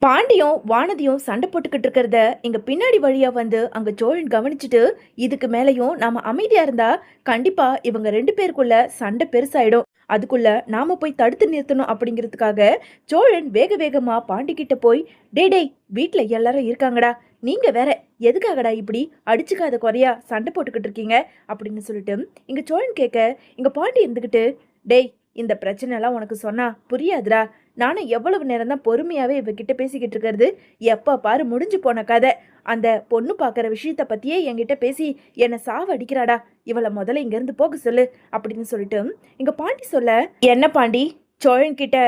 பாண்டியும் வானதியும் சண்டை போட்டுக்கிட்டு இருக்கிறத இங்க பின்னாடி வழியா வந்து அங்க சோழன் கவனிச்சுட்டு இதுக்கு மேலயும் நாம அமைதியா இருந்தா கண்டிப்பா இவங்க ரெண்டு பேருக்குள்ள சண்டை பெருசாயிடும். அதுக்குள்ள நாம போய் தடுத்து நிறுத்தணும் அப்படிங்கிறதுக்காக சோழன் வேக வேகமா பாண்டி கிட்ட போய், டேய் டேய், வீட்டுல எல்லாரும் இருக்காங்கடா, நீங்க வேற எதுக்காகடா இப்படி அடிச்சுக்காத குறையா சண்டை போட்டுக்கிட்டு இருக்கீங்க அப்படின்னு சொல்லிட்டு இங்க சோழன் கேட்க, இங்க பாண்டி இருந்துகிட்டு, டேய், இந்த பிரச்சனை எல்லாம் உனக்கு சொன்னா புரியாதுடா. நானும் எவ்வளவு நேரம் தான் பொறுமையாவே இவகிட்ட பேசிக்கிட்டு இருக்கிறது. எப்ப பாரு முடிஞ்சு போன கதை. அந்த பொண்ணு பாக்குற விஷயத்த பத்தியே என்கிட்ட பேசி என்னை சாவ அடிக்கிறாடா. இவளை முதல்ல இங்க இருந்து போக சொல்லு அப்படின்னு சொல்லிட்டு இங்க பாண்டி சொல்ல, என்ன பாண்டி, சோழன் கிட்ட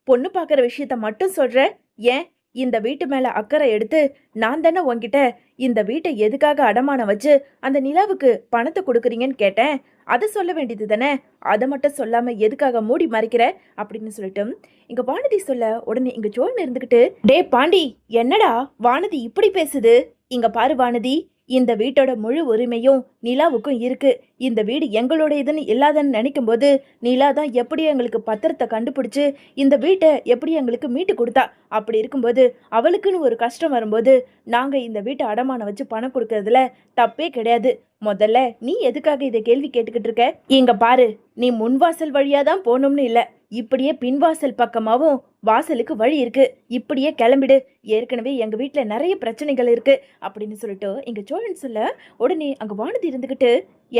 பொண்ணு பாக்குற விஷயத்த மட்டும் சொல்ற? ஏன் இந்த வீட்டு மேல அக்கறை எடுத்து நான் தானே உன்கிட்ட இந்த வீட்டை எதுக்காக அடமானம் வச்சு அந்த நிலாவுக்கு பணத்தை கொடுக்குறீங்கன்னு கேட்டேன். அதை சொல்ல வேண்டியது தானே, அதை மட்டும் சொல்லாம எதுக்காக மூடி மறைக்கிற அப்படின்னு சொல்லிட்டு இங்க வானதி சொல்ல, உடனே இங்க சோழன் இருந்துகிட்டு, டே பாண்டி, என்னடா வானதி இப்படி பேசுது? இங்க பாரு வானதி, இந்த வீட்டோட முழு உரிமையும் நிலாவுக்கும் இருக்கு. இந்த வீடு எங்களோட இதுன்னு இல்லாதன்னு நினைக்கும் போது நிலா தான் எப்படி எங்களுக்கு பத்திரத்தை கண்டுபிடிச்சு இந்த வீட்டை எப்படி எங்களுக்கு மீட்டு கொடுத்தா. அப்படி இருக்கும்போது அவளுக்குன்னு ஒரு கஷ்டம் வரும்போது நாங்க இந்த வீட்டை அடமானம் வச்சு பணம் கொடுக்கறதுல தப்பே கிடையாது. முதல்ல நீ எதுக்காக இதை கேள்வி கேட்டுக்கிட்டு இருக்க? இங்க பாரு, நீ முன்வாசல் வழியா தான் போகணும்னு இல்ல, இப்படியே பின்வாசல் பக்கமாவும் வாசலுக்கு வழி இருக்கு. இப்படியே கிளம்பிடு. ஏற்கனவே எங்க வீட்டுல நிறைய பிரச்சனைகள் இருக்கு அப்படின்னு சொல்லிட்டு இங்க சோழன் சொல்ல, உடனே அங்க வானதி இருந்துகிட்டு,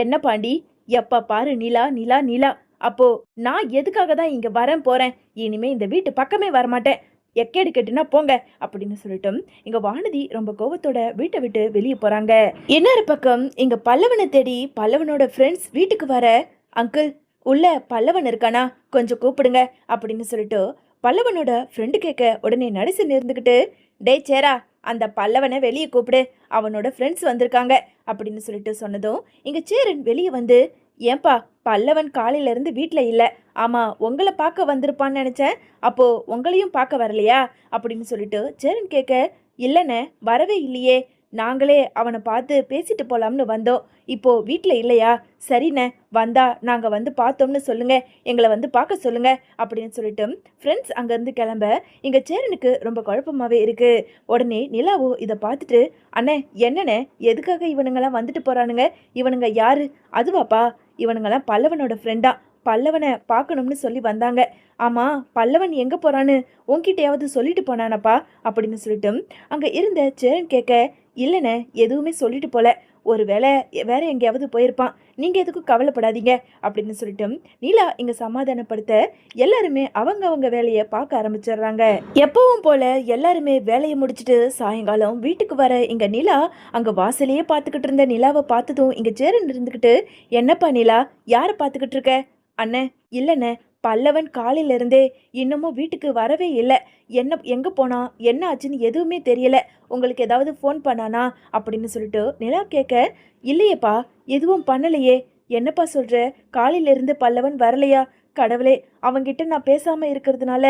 என்ன பாண்டி, எப்ப பாரு நிலா நிலா நிலா. அப்போ நான் எதுக்காக தான் இங்க வரேன் போறேன்? இனிமே இந்த வீட்டு பக்கமே வரமாட்டேன். எக்கேடு கெட்டுனா போங்க அப்படின்னு சொல்லிட்டு இங்க வானதி ரொம்ப கோவத்தோட வீட்டை விட்டு வெளியே போறாங்க. இன்னொரு பக்கம் இங்க பல்லவனை தேடி பல்லவனோட ஃப்ரெண்ட்ஸ் வீட்டுக்கு வர, அங்கிள், உள்ள பல்லவன் இருக்கானா, கொஞ்சம் கூப்பிடுங்க அப்படின்னு சொல்லிட்டு பல்லவனோட ஃப்ரெண்டு கேட்க, உடனே நடிசு நேர்ந்துக்கிட்டு, டே சேரா, அந்த பல்லவனை வெளியே கூப்பிடு, அவனோட ஃப்ரெண்ட்ஸ் வந்திருக்காங்க அப்படின்னு சொல்லிட்டு சொன்னதும் இங்க சேரன் வெளியே வந்து, ஏன்பா பல்லவன் காலையில இருந்து வீட்டில் இல்லை. ஆமா, உங்களை பார்க்க வந்திருப்பான்னு நினைச்சேன். அப்போ உங்களையும் பார்க்க வரலையா அப்படின்னு சொல்லிட்டு சேரன் கேட்க, இல்லைண்ணே, வரவே இல்லையே, நாங்களே அவனை பார்த்து பேசிட்டு போலாம்னு வந்தோம். இப்போ வீட்டில் இல்லையா? சரிண்ணே, வந்தா நாங்கள் வந்து பார்த்தோம்னு சொல்லுங்க, எங்களை வந்து பார்க்க சொல்லுங்க அப்படின்னு சொல்லிட்டு ஃப்ரெண்ட்ஸ் அங்கேருந்து கிளம்ப இங்கே சேரனுக்கு ரொம்ப குழப்பமாகவே இருக்கு. உடனே நிலாவோ இதை பார்த்துட்டு, அண்ணே என்னண்ணே, எதுக்காக இவனுங்கெல்லாம் வந்துட்டு போறானுங்க? இவனுங்க யாரு? அதுவாப்பா, இவனுங்கெல்லாம் பல்லவனோட ஃப்ரெண்டா, பல்லவனை பார்க்கணும்னு சொல்லி வந்தாங்க. ஆமா, பல்லவன் எங்க போறான்னு உன்கிட்டயாவது சொல்லிட்டு போனானப்பா அப்படின்னு சொல்லிட்டு அங்க இருந்த சேரன் கேட்க, இல்லைண்ணே, எதுவுமே சொல்லிட்டு போல, ஒருவேளை வேற எங்கேயாவது போயிருப்பான், நீங்க எதுக்கும் கவலைப்படாதீங்க அப்படின்னு சொல்லிட்டு நீலா இங்க சமாதானப்படுத்த எல்லாருமே அவங்க வேலையை பார்க்க ஆரம்பிச்சிடுறாங்க. எப்பவும் போல எல்லாருமே வேலையை முடிச்சுட்டு சாயங்காலம் வீட்டுக்கு வர இங்க நிலா அங்க வாசலையே பார்த்துக்கிட்டு இருந்த நிலாவை பார்த்ததும் இங்க சேரன் இருந்துக்கிட்டு, என்னப்பா நிலா, யாரை பார்த்துக்கிட்டு இருக்க? அண்ணே, இல்லைண்ணே, பல்லவன் காலையில இருந்தே இன்னமும் வீட்டுக்கு வரவே இல்லை. என்ன எங்க போனா, என்ன ஆச்சுன்னு எதுவுமே தெரியல. உங்களுக்கு ஏதாவது ஃபோன் பண்ணானா அப்படின்னு சொல்லிட்டு நிலா கேட்க, இல்லையேப்பா, எதுவும் பண்ணலையே. என்னப்பா சொல்ற? காலையில இருந்து பல்லவன் வரலையா? கடவுளே, அவன்கிட்ட நான் பேசாம இருக்கிறதுனால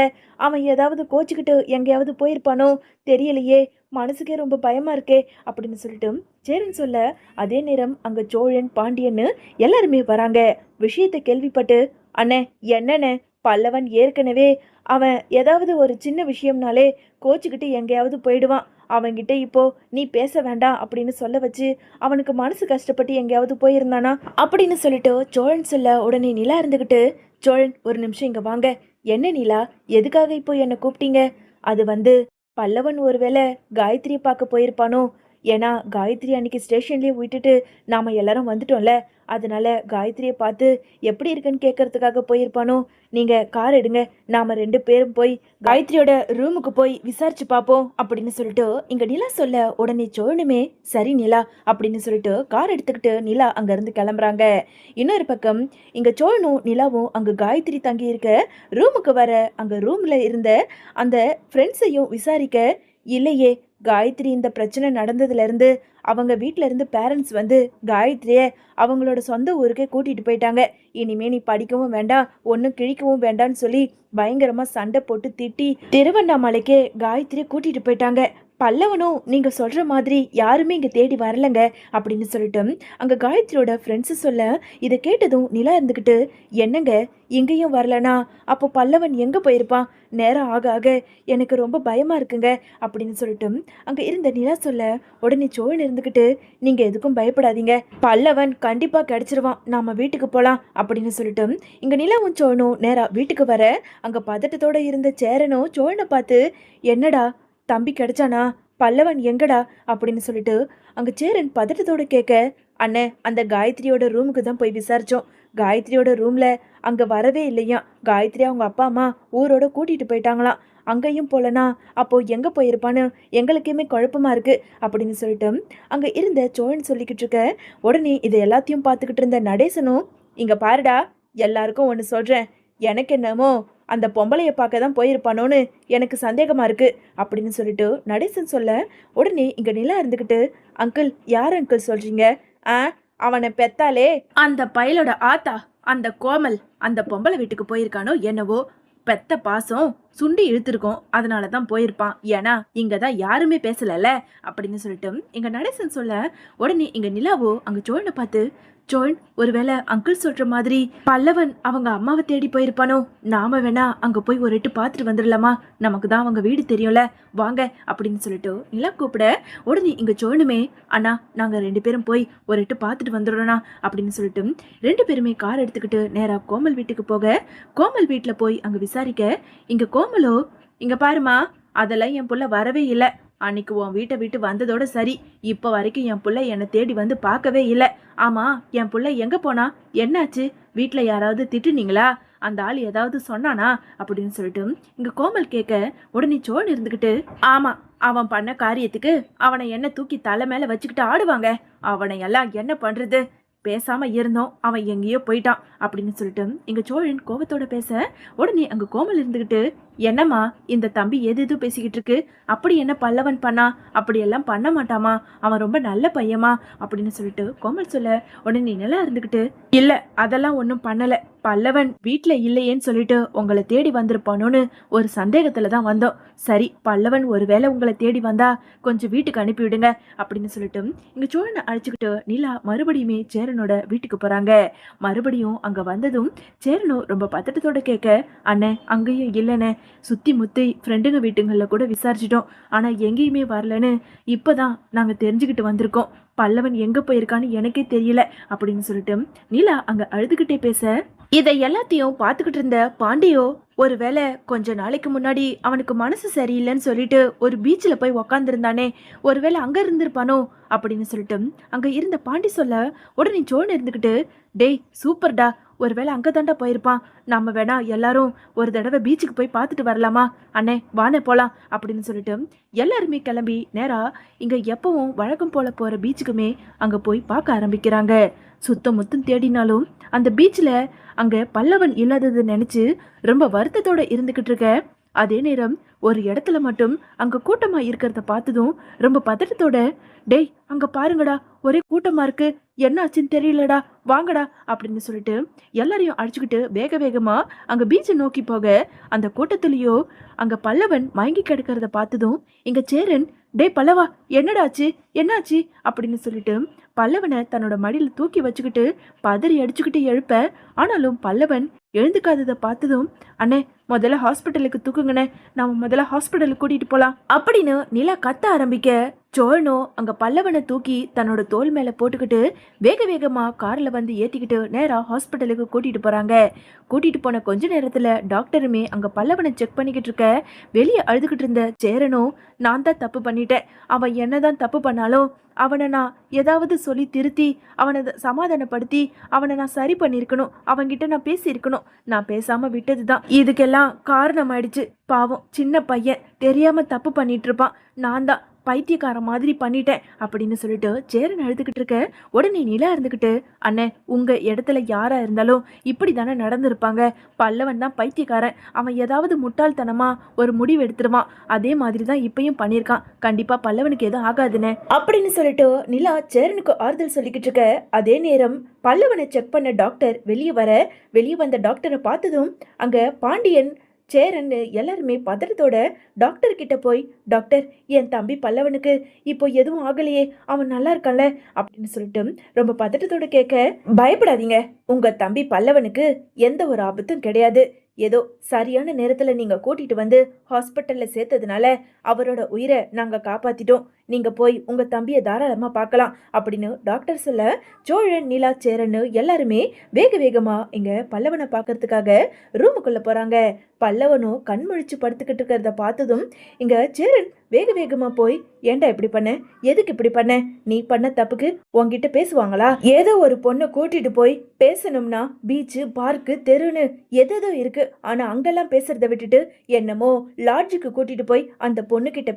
அவன் ஏதாவது கோச்சிக்கிட்டு எங்கேயாவது போயிருப்பானோ தெரியலையே, மனசுக்கே ரொம்ப பயமா இருக்கே அப்படின்னு சொல்லிட்டு சேரன் சொல்ல, அதே நேரம் அங்க சோழன் பாண்டியன்னு எல்லாருமே வராங்க. விஷயத்தை கேள்விப்பட்டு, அண்ணே, என்னண்ணே, பல்லவன் ஏற்கனவே அவன் ஏதாவது ஒரு சின்ன விஷயம்னாலே கோச்சிக்கிட்டு எங்கேயாவது போயிடுவான். அவன்கிட்ட இப்போ நீ பேச வேண்டாம் அப்படின்னு சொல்ல வச்சு அவனுக்கு மனசு கஷ்டப்பட்டு எங்கேயாவது போயிருந்தானா அப்படின்னு சொல்லிட்டு சோழன் சொல்ல, உடனே நிலா இருந்துகிட்டு, சோழன் ஒரு நிமிஷம் இங்க வாங்க. என்ன நிலா, எதுக்காக இப்போ என்னை கூப்பிட்டீங்க? அது வந்து பல்லவன் ஒருவேளை காயத்ரியை பார்க்க போயிருப்பானோ. ஏன்னா காயத்ரி அன்னைக்கு ஸ்டேஷன்லேயே விட்டுட்டு நாம எல்லாரும் வந்துட்டோம்ல, அதனால காயத்ரியை பார்த்து எப்படி இருக்குன்னு கேட்கறதுக்காக போயிருப்பானோ. நீங்க கார் எடுங்க, நாம ரெண்டு பேரும் போய் காயத்ரியோட ரூமுக்கு போய் விசாரிச்சு பார்ப்போம் அப்படின்னு சொல்லிட்டு இங்க நிலா சொல்ல, உடனே சோழனுமே சரி நிலா அப்படின்னு சொல்லிட்டு கார் எடுத்துக்கிட்டு நிலா அங்க இருந்து கிளம்புறாங்க. இன்னொரு பக்கம் இங்க சோழனும் நிலாவும் அங்க காயத்ரி தங்கி இருக்க ரூமுக்கு வர அங்க ரூம்ல இருந்த அந்த ஃப்ரெண்ட்ஸையும் விசாரிக்க, இல்லையே, காயத்ரி இந்த பிரச்சனை நடந்ததுல இருந்து அவங்க வீட்ல இருந்து பேரண்ட்ஸ் வந்து காயத்ரிய அவங்களோட சொந்த ஊருக்கே கூட்டிட்டு போயிட்டாங்க. இனிமே நீ படிக்கவும் வேண்டாம், ஒன்றும் கிழிக்கவும் வேண்டாம்னு சொல்லி பயங்கரமா சண்டை போட்டு திட்டி திருவண்ணாமலைக்கே காயத்ரிய கூட்டிட்டு போயிட்டாங்க. பல்லவனும் நீங்க சொல்ற மாதிரி யாருமே இங்க தேடி வரலங்க அப்படின்னு சொல்லிட்டு அங்க காயத்ரியோட ஃப்ரெண்ட்ஸ் சொல்ல, இதை கேட்டதும் நிலா இருந்துகிட்டு, என்னங்க இங்கேயும் வரலனா அப்போ பல்லவன் எங்க போயிருப்பான்? நேரம் ஆக ஆக எனக்கு ரொம்ப பயமா இருக்குங்க அப்படின்னு சொல்லிட்டு அங்க இருந்த நிலா சொல்ல, உடனே சோழன் இருந்துகிட்டு, நீங்க எதுக்கும் பயப்படாதீங்க, பல்லவன் கண்டிப்பா கிடைச்சிருவான், நாம வீட்டுக்கு போலாம் அப்படின்னு சொல்லிட்டு இங்க நிலாவும் சோழனும் நேரா வீட்டுக்கு வர, அங்க பதட்டத்தோட இருந்த சேரனும் சோழனை பார்த்து, என்னடா தம்பி கிடைச்சானா? பல்லவன் எங்கடா அப்படின்னு சொல்லிட்டு அங்க சேரன் பதட்டத்தோட கேட்க, அண்ணே அந்த காயத்ரியோட ரூமுக்கு தான் போய் விசாரிச்சோம். காயத்ரியோட ரூம்ல அங்க வரவே இல்லையா. காயத்ரி அவங்க அப்பா அம்மா ஊரோட கூட்டிட்டு போயிட்டாங்களாம். அங்கேயும் போலனா அப்போ எங்க போயிருப்பான்னு எங்களுக்குமே குழப்பமா இருக்கு அப்படின்னு சொல்லிட்டு அங்க இருந்த சோழன் சொல்லிக்கிட்டு இருக்க, உடனே இதை எல்லாத்தையும் பார்த்துக்கிட்டு இருந்த நடேசனும், இங்க பாருடா, எல்லாருக்கும் ஒன்று சொல்றேன், எனக்கு என்னமோ அந்த பொம்பளைய பார்க்க தான் போயிருப்பானோன்னு எனக்கு சந்தேகமா இருக்கு அப்படின்னு சொல்லிட்டு நடேசன் சொல்ல, உடனே இங்க நிலா இருந்துகிட்டு, அங்கிள் யார் அங்கிள் சொல்றீங்க? ஆ, அவனை பெத்தாலே அந்த பயலோட ஆத்தா அந்த கோமல் அந்த பொம்பளை வீட்டுக்கு போயிருக்கானோ என்னவோ, பெத்த பாசம் சுண்டி இழுத்துருக்கோம், அதனால தான் போயிருப்பான், ஏன்னா இங்க தான் யாருமே பேசலல்ல அப்படின்னு சொல்லிட்டு இங்க நடேசன் சொல்ல, உடனே இங்க நிலாவோ அங்க சோழனை பார்த்து, சோழன் ஒருவேளை அங்கிள் சொல்ற மாதிரி பல்லவன் அவங்க அம்மாவை தேடி போயிருப்பானோ, நாம வேணா அங்க போய் ஒரு எட்டு பார்த்துட்டு வந்துடலாமா, நமக்கு தான் அவங்க வீடு தெரியும்ல, வாங்க அப்படின்னு சொல்லிட்டு நிலா கூப்பிட, உடனே இங்க சோழனுமே, அண்ணா நாங்க 2 பேரும் போய் ஒரு எட்டு பார்த்துட்டு வந்துடுறோம்னா அப்படின்னு சொல்லிட்டு 2 பேருமே கார் எடுத்துக்கிட்டு நேரா கோமல் வீட்டுக்கு போக, கோமல் வீட்டுல போய் அங்க விசாரிக்க, இங்க கோமலோ, இங்க பாருமா, அதெல்லாம் என் புள்ள வரவே இல்லை, அன்னைக்கு உன் வீட்டை விட்டு வந்ததோட சரி, இப்போ வரைக்கும் என் புள்ள என்னை தேடி வந்து பார்க்கவே இல்லை. ஆமா, என் புள்ள எங்க போனா, என்னாச்சு, வீட்டில் யாராவது திட்டுனீங்களா, அந்த ஆள் ஏதாவது சொன்னானா அப்படின்னு சொல்லிட்டு இங்க கோமல் கேட்க, உடனே சோழன் இருந்துகிட்டு, ஆமா, அவன் பண்ண காரியத்துக்கு அவனை என்ன தூக்கி தலை மேல வச்சுக்கிட்டு ஆடுவாங்க, அவனை எல்லாம் என்ன பண்றது, பேசாம இருந்தோம், அவன் எங்கேயோ போயிட்டான் அப்படின்னு சொல்லிட்டு எங்க சோழன் கோபத்தோட பேச, உடனே அங்க கோமல் இருந்துகிட்டு, என்னம்மா இந்த தம்பி எது பேசிக்கிட்டு இருக்கு, அப்படி என்ன பல்லவன் பண்ணா, அப்படியெல்லாம் பண்ண மாட்டாமா, அவன் ரொம்ப நல்ல பையமா அப்படின்னு சொல்லிட்டு கோமல் சொல்ல, உடனே நிலா இருந்துகிட்டு, இல்ல அதெல்லாம் ஒன்றும் பண்ணல, பல்லவன் வீட்டுல இல்லையேன்னு சொல்லிட்டு உங்களை தேடி வந்திருப்பானோன்னு ஒரு சந்தேகத்துல தான் வந்தோம், சரி பல்லவன் ஒருவேளை உங்களை தேடி வந்தா கொஞ்சம் வீட்டுக்கு அனுப்பிவிடுங்க அப்படின்னு சொல்லிட்டு இங்க சோழனை அழைச்சிக்கிட்டு நிலா மறுபடியுமே சேரனோட வீட்டுக்கு போறாங்க. மறுபடியும் அங்க வந்ததும் சேரனும் ரொம்ப பதட்டத்தோட கேட்க, அண்ணே அங்கேயும் இல்லைண்ணே, சுத்தி முத்தி ஃப்ரெண்டுங்க வீட்டுங்கள்ல கூட விசாரிச்சிட்டோம், ஆனா எங்கேயுமே வரலன்னு இப்பதான் நாங்க தெரிஞ்சுக்கிட்டு வந்திருக்கோம், பல்லவன் எங்க போயிருக்கான்னு எனக்கே தெரியல அப்படின்னு சொல்லிட்டு நிலா அங்க அழுதுகிட்டே பேச, இதை எல்லாத்தையும் பார்த்துக்கிட்டு இருந்த பாண்டியோ, ஒருவேளை கொஞ்ச நாளைக்கு முன்னாடி அவனுக்கு மனசு சரியில்லைன்னு சொல்லிட்டு ஒரு பீச்சில் போய் உக்காந்துருந்தானே, ஒருவேளை அங்க இருந்திருப்பானோ அப்படின்னு சொல்லிட்டு அங்க இருந்த பாண்டி சொல்ல, உடனே சோழன் இருந்துக்கிட்டு, டேய் சூப்பர்டா, ஒருவேளை அங்கே தாண்டா போயிருப்பான், நம்ம வேணா எல்லாரும் ஒரு தடவை பீச்சுக்கு போய் பார்த்துட்டு வரலாமா, அண்ணே வானே போகலாம் அப்படின்னு சொல்லிட்டு எல்லாருமே கிளம்பி நேரா இங்க எப்பவும் வழக்கம் போல போற பீச்சுக்குமே அங்க போய் பார்க்க ஆரம்பிக்கிறாங்க. சுத்தம் முத்தம் தேடினாலும் அந்த பீச்சில் அங்க பல்லவன் இல்லாதது நினைச்சு ரொம்ப வருத்தத்தோட இருந்துகிட்டு இருக்க, அதே நேரம் ஒரு இடத்துல மட்டும் அங்க கூட்டமா இருக்கிறத பார்த்ததும் ரொம்ப பதட்டத்தோட, டேய் அங்க பாருங்கடா, ஒரே கூட்டமா இருக்கு, என்ன ஆச்சுன்னு தெரியலடா, வாங்கடா அப்படின்னு சொல்லிட்டு எல்லாரையும் அழைச்சிக்கிட்டு வேக வேகமா அங்க பீச்சை நோக்கி போக, அந்த கூட்டத்திலேயோ அங்க பல்லவன் மயங்கி கிடக்கிறத பார்த்ததும் இங்க சேரன், டே பல்லவா என்னடாச்சு என்னாச்சு அப்படின்னு சொல்லிட்டு பல்லவனை தன்னோட மடியில் தூக்கி வச்சுக்கிட்டு பதறி அடிச்சுக்கிட்டு எழுப்ப, ஆனாலும் பல்லவன் எழுந்துக்காததை பார்த்ததும், அண்ணே முதல்ல ஹாஸ்பிட்டலுக்கு தூக்குங்கண்ணே, நாம முதல்ல ஹாஸ்பிட்டலுக்கு கூட்டிட்டு போலாம் அப்படின்னு நிலா கத்த ஆரம்பிக்க, சோழனோ அங்க பல்லவனை தூக்கி தன்னோட தோல் மேல போட்டுக்கிட்டு வேக வேகமா கார்ல வந்து ஏத்திக்கிட்டு நேரா ஹாஸ்பிட்டலுக்கு கூட்டிட்டு போறாங்க. கூட்டிட்டு போன கொஞ்ச நேரத்துல டாக்டருமே அங்க பல்லவனை செக் பண்ணிக்கிட்டு இருக்க, வெளியே அழுதுகிட்டு இருந்த சேரனோ, நான் தான் தப்பு பண்ணிட்டேன், அவன் என்னதான் தப்பு பண்ணாலும் அவனை நான் ஏதாவது சொல்லி திருத்தி அவனை சமாதானப்படுத்தி அவனை நான் சரி பண்ணியிருக்கணும், அவன்கிட்ட நான் பேசியிருக்கணும், நான் பேசாம விட்டதுதான் இதுக்கெல்லாம் காரணம் ஆயிடுச்சு, பாவம் சின்ன பையன் தெரியாம தப்பு பண்ணிட்டு இருப்பான், நான் தான் பைத்தியக்கார மாதிரி பண்ணிட்டேன் அப்படின்னு சொல்லிட்டு சேரன் அழுதுகிட்டு இருக்க, உடனே நிலா இருந்துகிட்டு, அண்ணே உங்க இடத்துல யாரா இருந்தாலும் இப்படி தானே நடந்திருப்பாங்க, பல்லவன் தான் பைத்தியக்காரன், அவன் ஏதாவது முட்டாள்தனமா ஒரு முடிவு எடுத்துருவான், அதே மாதிரி தான் இப்பயும் பண்ணியிருக்கான், கண்டிப்பா பல்லவனுக்கு எதுவும் ஆகாதுன்னு அப்படின்னு சொல்லிட்டு நிலா சேரனுக்கு ஆறுதல் சொல்லிக்கிட்டு இருக்க, அதே நேரம் பல்லவனை செக் பண்ண டாக்டர் வெளியே வந்த டாக்டரை பார்த்ததும் அங்க பாண்டியன் சேரன்னு எல்லாருமே பதறத்தோட டாக்டர் கிட்ட போய், டாக்டர் என் தம்பி பல்லவனுக்கு இப்போ எதுவும் ஆகலையே, அவன் நல்லா இருக்கான்ல அப்படின்னு சொல்லிட்டு ரொம்ப பதட்டத்தோட கேட்க, பயப்படாதீங்க, உங்க தம்பி பல்லவனுக்கு எந்த ஒரு ஆபத்தும் கிடையாது. ஏதோ சரியான நேரத்துல நீங்க கூட்டிட்டு வந்து ஹாஸ்பிட்டல்ல சேர்த்ததுனால அவரோட உயிரை நாங்க காப்பாத்திட்டோம். நீங்க போய் உங்க தம்பியை தாராளமா பார்க்கலாம் அப்படின்னு டாக்டர் சொல்ல, சோழன், நிலா, சேரன்னு எல்லாருமே வேக வேகமா இங்க பல்லவனை பார்க்கறதுக்காக ரூமுக்குள்ள போறாங்க. பல்லவனும் கண் முழிச்சு படுத்துக்கிட்டு இருக்கிறத பார்த்ததும் இங்க சேரன் வேக வேகமா போய், ஏன்டா இப்படி பண்ண, எதுக்கு இப்படி பண்ண, நீ பண்ண தப்புக்கு உன்கிட்ட பேசுவாங்களா? ஏதோ ஒரு பொண்ணை கூட்டிட்டு போய் பேசணும்னா பீச்சு, பார்க்கு, தெருன்னு எதோ இருக்கு. ஆனா அங்கெல்லாம் பேசுறத விட்டுட்டு என்னமோ லாட்ஜுக்கு கூட்டிட்டு போய் அந்த பொண்ணு கிட்ட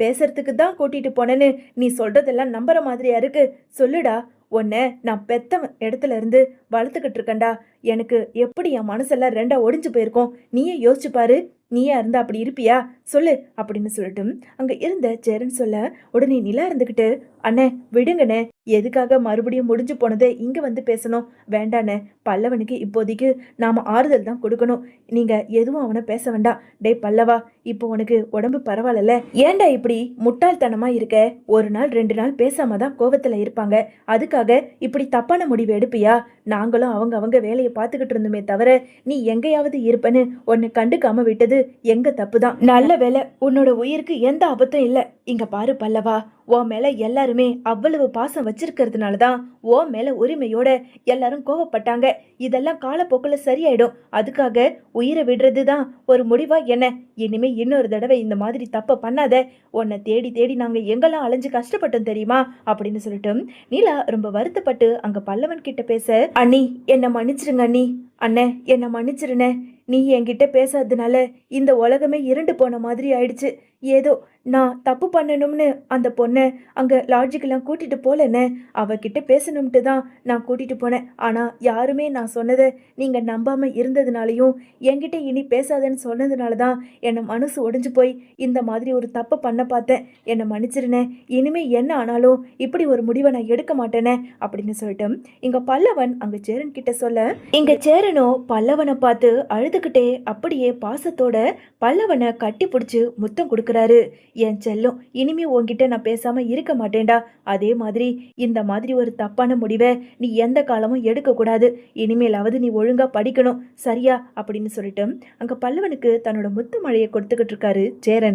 பேசுறதுக்கு தான் கூட்டிட்டு போனேன்னு நீ சொல்றதெல்லாம் நம்புற மாதிரியா இருக்கு? சொல்லுடா, உன்னை நான் பெத்த இடத்துல இருந்து வளர்த்துக்கிட்டு இருக்கேன்டா. எனக்கு எப்படி என் மனசெல்லாம் ரெண்டா ஒடிஞ்சு போயிருக்கோம், நீயே யோசிச்சு பாரு. நீயா இருந்தா அப்படி இருப்பியா சொல்லு அப்படின்னு சொல்லிட்டு அங்க இருந்த சேரன் சொல்ல, உடனே நிலா இருந்துகிட்டு, அண்ணே விடுங்கண்ணே, எதுக்காக மறுபடியும் முடிஞ்சு போனதை இங்க வந்து பேசணும்? வேண்டாண்ணே, பல்லவனுக்கு இப்போதைக்கு நாம ஆறுதல் தான் கொடுக்கணும். நீங்க எதுவும் அவனை பேச வேண்டாம். டே பல்லவா, இப்போ உனக்கு உடம்பு பரவாயில்ல, ஏன்டா இப்படி முட்டாள்தனமா இருக்க? ஒரு நாள் 2 நாள் பேசாம தான் கோவத்துல இருப்பாங்க, அதுக்காக இப்படி தப்பான முடிவு எடுப்பியா? நாங்களும் அவங்க வேலையை பார்த்துக்கிட்டு இருந்தோமே தவிர நீ எங்கேயாவது இருப்பேன்னு உன்னை கண்டுக்காம விட்டது எங்க தப்புதான். நல்ல வேலை, உன்னோட உயிருக்கு எந்த ஆபத்தும் இல்ல. இங்க பாரு பல்லவா, உன் மேல எல்லாருமே அவ்வளவு பாசம் வச்சிருக்கிறதுனாலதான் உன் மேல உரிமையோட எல்லாரும் கோவப்பட்டாங்க. இதெல்லாம் காலப்போக்குல சரியாயிடும். அதுக்காக உயிரை விடுறதுதான் ஒரு முடிவா என்ன? இனிமே இன்னொரு தடவை இந்த மாதிரி தப்ப பண்ணாத. உன்னை தேடி தேடி நாங்க எங்கெல்லாம் அலைஞ்சு கஷ்டப்பட்டோம் தெரியுமா அப்படின்னு சொல்லிட்டு நீலா ரொம்ப வருத்தப்பட்டு அங்க பல்லவன் கிட்ட பேச, அண்ணி என்ன மன்னிச்சிருங்க அண்ணி, அண்ணே என்ன மன்னிச்சிருனே, நீ என்கிட்ட பேசாததுனால இந்த உலகமே இருண்டு போன மாதிரி ஆயிடுச்சு. ஏதோ நான் தப்பு பண்ணணும்னு அந்த பொண்ணை அங்கே லாட்ஜுக்கெல்லாம் கூட்டிகிட்டு போகலன்னு, அவகிட்ட பேசணும்ட்டு தான் நான் கூட்டிகிட்டு போனேன். ஆனால் யாருமே நான் சொன்னதை நீங்கள் நம்பாமல் இருந்ததுனாலையும் என்கிட்ட இனி பேசாதேன்னு சொன்னதுனால தான் என்னை மனசு ஒடிஞ்சு போய் இந்த மாதிரி ஒரு தப்பை பண்ண பார்த்தேன். என்னை மன்னிச்சிருனே, இனிமே என்ன ஆனாலும் இப்படி ஒரு முடிவை நான் எடுக்க மாட்டேனே அப்படின்னு சொல்லிட்டு இங்கே பல்லவன் அங்கே சேரன் கிட்ட சொல்ல, இங்கே சேரனோ பல்லவனை பார்த்து அழுதுகிட்டே அப்படியே பாசத்தோட பல்லவனை கட்டி பிடிச்சி முத்தம் கொடுக்குறாரு. என் செல்லம், இனிமே உன்கிட்ட நான் பேசாம இருக்க மாட்டேன்டா. அதே மாதிரி இந்த மாதிரி ஒரு தப்பான முடிவை நீ எந்த காலமும் எடுக்க கூடாது. இனிமேலாவது நீ ஒழுங்கா படிக்கணும், சரியா அப்படின்னு சொல்லிட்டு அங்க பல்லவனுக்கு தன்னோட முத்து மழையை கொடுத்துக்கிட்டு இருக்காரு சேரன்.